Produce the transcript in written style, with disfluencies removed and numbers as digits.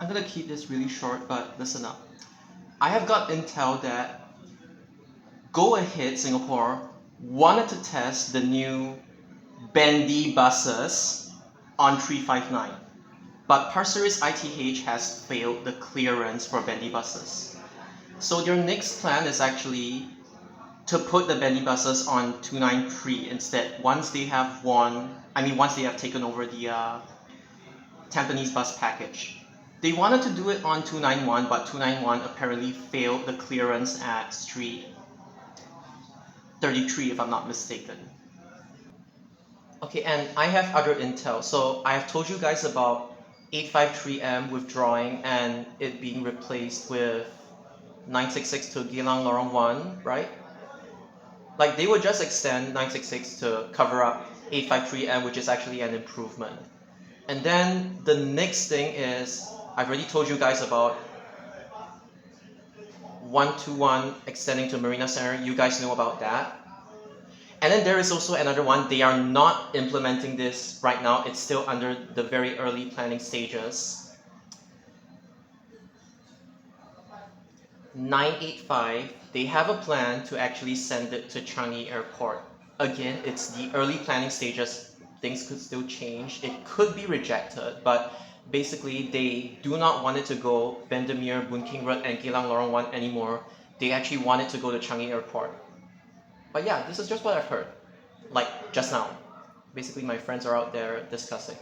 I'm gonna keep this really short, but listen up. I have got intel that Go Ahead Singapore wanted to test the new BENDY buses on 359, but Pasir Ris ITH has failed the clearance for BENDY buses. So their next plan is actually to put the BENDY buses on 293 instead. Once they have taken over the Tampines bus package. They wanted to do it on 291, but 291 apparently failed the clearance at Street 33, if I'm not mistaken. Okay, and I have other intel. So I have told you guys about 853M withdrawing and it being replaced with 966 to Geylang Lorong 1, right? Like they would just extend 966 to cover up 853M, which is actually an improvement. And then the next thing is, I've already told you guys about 121 extending to Marina Center. You guys know about that. And then there is also another one. They are not implementing this right now. It's still under the very early planning stages. 985, they have a plan to actually send it to Changi Airport. Again, it's the early planning stages. Things could still change. It could be rejected, but basically they do not want it to go Bendemeer, Boon King Road, and Geylang Lorong 1 anymore. They actually want it to go to Changi Airport. But yeah, this is just what I've heard, like just now. Basically, my friends are out there discussing.